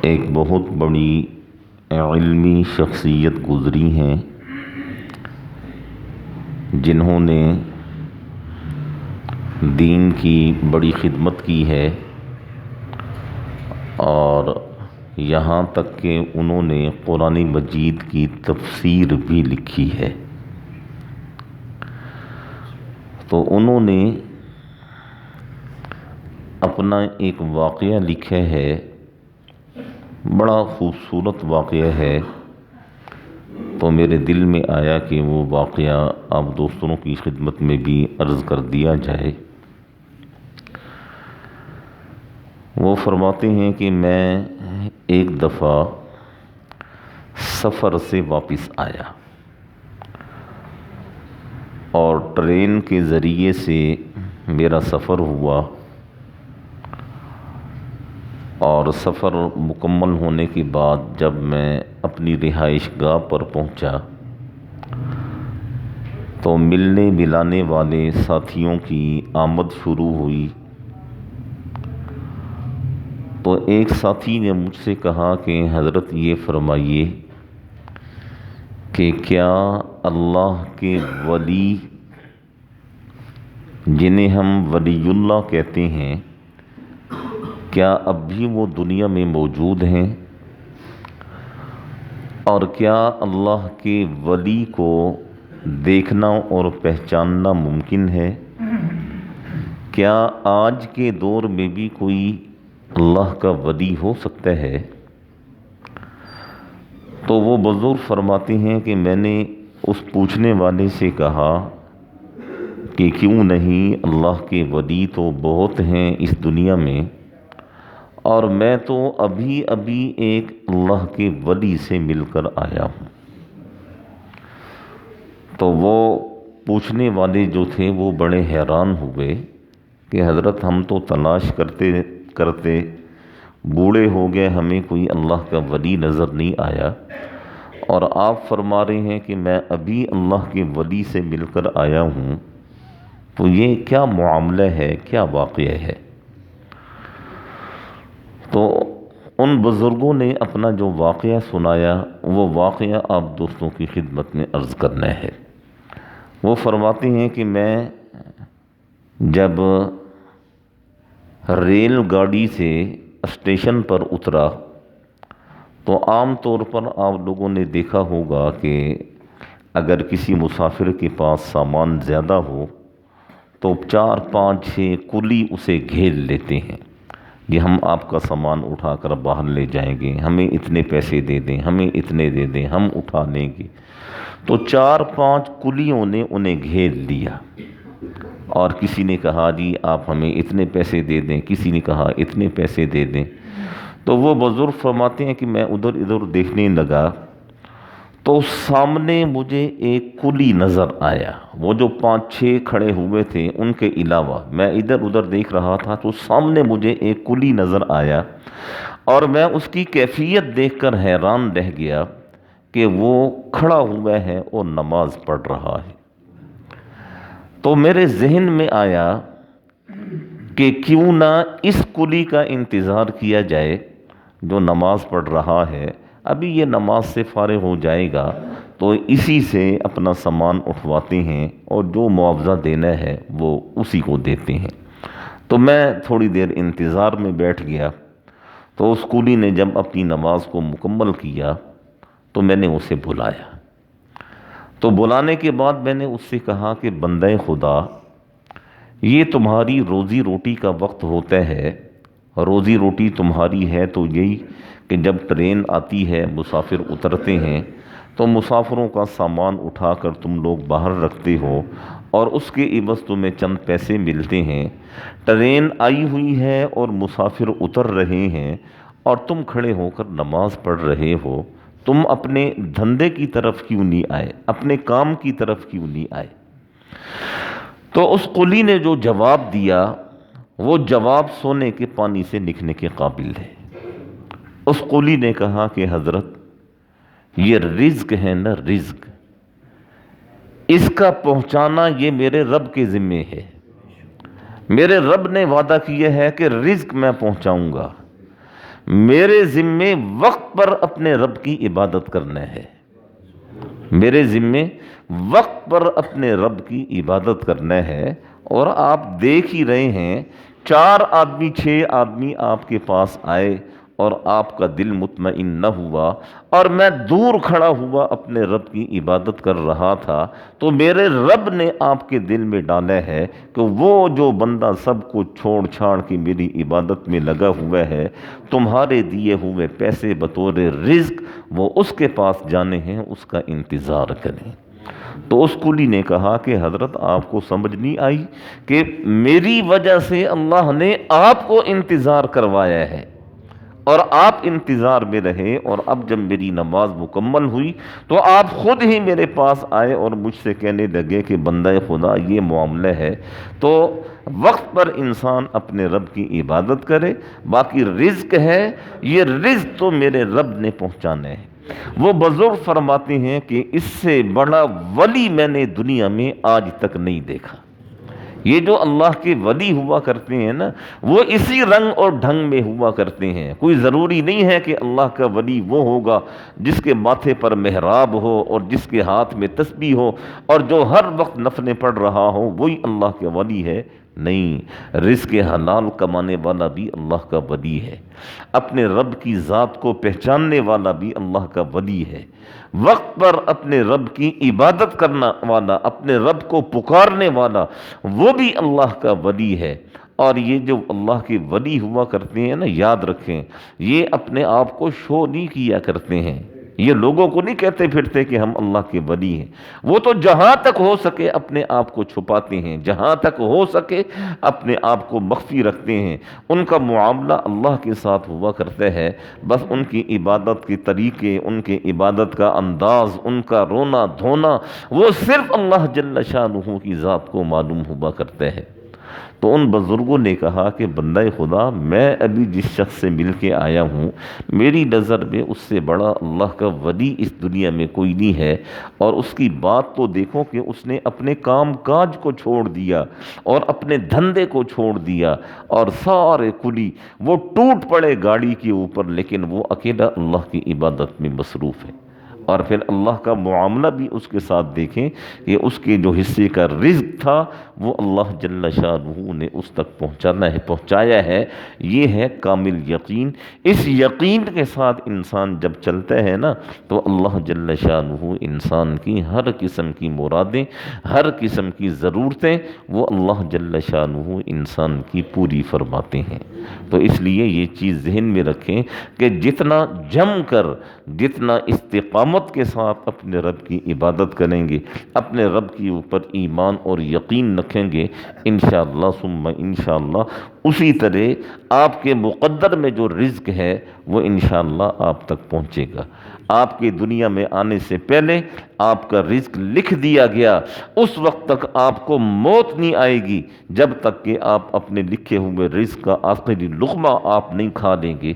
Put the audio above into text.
ایک بہت بڑی علمی شخصیت گزری ہیں جنہوں نے دین کی بڑی خدمت کی ہے، اور یہاں تک کہ انہوں نے قرآن مجید کی تفسیر بھی لکھی ہے۔ تو انہوں نے اپنا ایک واقعہ لکھا ہے، بڑا خوبصورت واقعہ ہے، تو میرے دل میں آیا کہ وہ واقعہ آپ دوستوں کی خدمت میں بھی عرض کر دیا جائے۔ وہ فرماتے ہیں کہ میں ایک دفعہ سفر سے واپس آیا اور ٹرین کے ذریعے سے میرا سفر ہوا، اور سفر مکمل ہونے کے بعد جب میں اپنی رہائش گاہ پر پہنچا تو ملنے ملانے والے ساتھیوں کی آمد شروع ہوئی۔ تو ایک ساتھی نے مجھ سے کہا کہ حضرت یہ فرمائیے کہ کیا اللہ کے ولی جنہیں ہم ولی اللہ کہتے ہیں، کیا اب بھی وہ دنیا میں موجود ہیں؟ اور کیا اللہ کے ولی کو دیکھنا اور پہچاننا ممکن ہے؟ کیا آج کے دور میں بھی کوئی اللہ کا ولی ہو سکتا ہے؟ تو وہ بزرگ فرماتے ہیں کہ میں نے اس پوچھنے والے سے کہا کہ کیوں نہیں، اللہ کے ولی تو بہت ہیں اس دنیا میں، اور میں تو ابھی ایک اللہ کے ولی سے مل کر آیا ہوں۔ تو وہ پوچھنے والے جو تھے وہ بڑے حیران ہوئے کہ حضرت ہم تو تلاش کرتے کرتے بوڑھے ہو گئے، ہمیں کوئی اللہ کا ولی نظر نہیں آیا، اور آپ فرما رہے ہیں کہ میں ابھی اللہ کے ولی سے مل کر آیا ہوں، تو یہ کیا معاملہ ہے، کیا واقعہ ہے؟ تو ان بزرگوں نے اپنا جو واقعہ سنایا، وہ واقعہ آپ دوستوں کی خدمت میں عرض کرنا ہے۔ وہ فرماتے ہیں کہ میں جب ریل گاڑی سے اسٹیشن پر اترا تو عام طور پر آپ لوگوں نے دیکھا ہوگا کہ اگر کسی مسافر کے پاس سامان زیادہ ہو تو 4 5 6 کلی اسے گھیر لیتے ہیں کہ ہم آپ کا سامان اٹھا کر باہر لے جائیں گے، ہمیں اتنے پیسے دے دیں، ہمیں اتنے دے دیں، ہم اٹھا لیں گے۔ تو 4 5 کلیوں نے انہیں گھیر لیا، اور کسی نے کہا جی آپ ہمیں اتنے پیسے دے دیں، کسی نے کہا اتنے پیسے دے دیں۔ تو وہ بزرگ فرماتے ہیں کہ میں ادھر ادھر دیکھنے لگا تو سامنے مجھے ایک کلی نظر آیا، وہ جو 5 6 کھڑے ہوئے تھے ان کے علاوہ میں ادھر ادھر دیکھ رہا تھا، تو سامنے مجھے ایک کلی نظر آیا، اور میں اس کی کیفیت دیکھ کر حیران رہ گیا کہ وہ کھڑا ہوا ہے اور نماز پڑھ رہا ہے۔ تو میرے ذہن میں آیا کہ کیوں نہ اس کلی کا انتظار کیا جائے جو نماز پڑھ رہا ہے، ابھی یہ نماز سے فارغ ہو جائے گا تو اسی سے اپنا سامان اٹھواتے ہیں، اور جو معاوضہ دینا ہے وہ اسی کو دیتے ہیں۔ تو میں تھوڑی دیر انتظار میں بیٹھ گیا، تو اس کولی نے جب اپنی نماز کو مکمل کیا تو میں نے اسے بلایا۔ تو بلانے کے بعد میں نے اس سے کہا کہ بندہ خدا، یہ تمہاری روزی روٹی کا وقت ہوتا ہے، روزی روٹی تمہاری ہے تو یہی کہ جب ٹرین آتی ہے مسافر اترتے ہیں تو مسافروں کا سامان اٹھا کر تم لوگ باہر رکھتے ہو، اور اس کے عوض تمہیں چند پیسے ملتے ہیں۔ ٹرین آئی ہوئی ہے اور مسافر اتر رہے ہیں اور تم کھڑے ہو کر نماز پڑھ رہے ہو، تم اپنے دھندے کی طرف کیوں نہیں آئے، اپنے کام کی طرف کیوں نہیں آئے؟ تو اس قلی نے جو جواب دیا وہ جواب سونے کے پانی سے نکلنے کے قابل ہے۔ اس قلی نے کہا کہ حضرت یہ رزق ہے نا، رزق، اس کا پہنچانا یہ میرے رب کے ذمے ہے، میرے رب نے وعدہ کیا ہے کہ رزق میں پہنچاؤں گا، میرے ذمے وقت پر اپنے رب کی عبادت کرنا ہے، میرے ذمے وقت پر اپنے رب کی عبادت کرنا ہے۔ اور آپ دیکھ ہی رہے ہیں، 4 آدمی 6 آدمی آپ کے پاس آئے اور آپ کا دل مطمئن نہ ہوا، اور میں دور کھڑا ہوا اپنے رب کی عبادت کر رہا تھا، تو میرے رب نے آپ کے دل میں ڈالا ہے کہ وہ جو بندہ سب کو چھوڑ چھاڑ کے میری عبادت میں لگا ہوا ہے، تمہارے دیے ہوئے پیسے بطور رزق وہ اس کے پاس جانے ہیں، اس کا انتظار کریں۔ تو اس قولی نے کہا کہ حضرت آپ کو سمجھ نہیں آئی کہ میری وجہ سے اللہ نے آپ کو انتظار کروایا ہے، اور آپ انتظار میں رہے، اور اب جب میری نماز مکمل ہوئی تو آپ خود ہی میرے پاس آئے اور مجھ سے کہنے لگے کہ بندہ خدا یہ معاملہ ہے۔ تو وقت پر انسان اپنے رب کی عبادت کرے، باقی رزق ہے، یہ رزق تو میرے رب نے پہنچانا ہے۔ وہ بزرگ فرماتے ہیں کہ اس سے بڑا ولی میں نے دنیا میں آج تک نہیں دیکھا۔ یہ جو اللہ کے ولی ہوا کرتے ہیں نا، وہ اسی رنگ اور ڈھنگ میں ہوا کرتے ہیں۔ کوئی ضروری نہیں ہے کہ اللہ کا ولی وہ ہوگا جس کے ماتھے پر محراب ہو اور جس کے ہاتھ میں تسبیح ہو اور جو ہر وقت نفلیں پڑھ رہا ہو، وہی اللہ کے ولی ہے۔ نہیں، رزق حلال کمانے والا بھی اللہ کا ولی ہے، اپنے رب کی ذات کو پہچاننے والا بھی اللہ کا ولی ہے، وقت پر اپنے رب کی عبادت کرنا والا، اپنے رب کو پکارنے والا، وہ بھی اللہ کا ولی ہے۔ اور یہ جو اللہ کے ولی ہوا کرتے ہیں نا، یاد رکھیں، یہ اپنے آپ کو شو نہیں کیا کرتے ہیں، یہ لوگوں کو نہیں کہتے پھرتے کہ ہم اللہ کے ولی ہیں۔ وہ تو جہاں تک ہو سکے اپنے آپ کو چھپاتے ہیں، جہاں تک ہو سکے اپنے آپ کو مخفی رکھتے ہیں۔ ان کا معاملہ اللہ کے ساتھ ہوا کرتا ہے، بس ان کی عبادت کے طریقے، ان کے عبادت کا انداز، ان کا رونا دھونا، وہ صرف اللہ جل شانہ کی ذات کو معلوم ہوا کرتا ہے۔ تو ان بزرگوں نے کہا کہ بندہ خدا، میں ابھی جس شخص سے مل کے آیا ہوں، میری نظر میں اس سے بڑا اللہ کا ولی اس دنیا میں کوئی نہیں ہے۔ اور اس کی بات تو دیکھو کہ اس نے اپنے کام کاج کو چھوڑ دیا اور اپنے دھندے کو چھوڑ دیا، اور سارے کلی وہ ٹوٹ پڑے گاڑی کے اوپر، لیکن وہ اکیلا اللہ کی عبادت میں مصروف ہے۔ اور پھر اللہ کا معاملہ بھی اس کے ساتھ دیکھیں کہ اس کے جو حصے کا رزق تھا وہ اللہ جل شانہ نے اس تک پہنچایا ہے۔ یہ ہے کامل یقین۔ اس یقین کے ساتھ انسان جب چلتا ہے نا، تو اللہ جل شانہ انسان کی ہر قسم کی مرادیں، ہر قسم کی ضرورتیں وہ اللہ جل شانہ انسان کی پوری فرماتے ہیں۔ تو اس لیے یہ چیز ذہن میں رکھیں کہ جتنا جم کر، جتنا استقامت کے ساتھ اپنے رب کی عبادت کریں گے، اپنے رب کے اوپر ایمان اور یقین رکھیں گے، انشاءاللہ ثم انشاءاللہ اسی طرح آپ کے مقدر میں جو رزق ہے وہ انشاءاللہ آپ تک پہنچے گا۔ آپ کی دنیا میں آنے سے پہلے آپ کا رزق لکھ دیا گیا، اس وقت تک آپ کو موت نہیں آئے گی جب تک کہ آپ اپنے لکھے ہوئے رزق کا آخری لقمہ آپ نہیں کھا لیں گے۔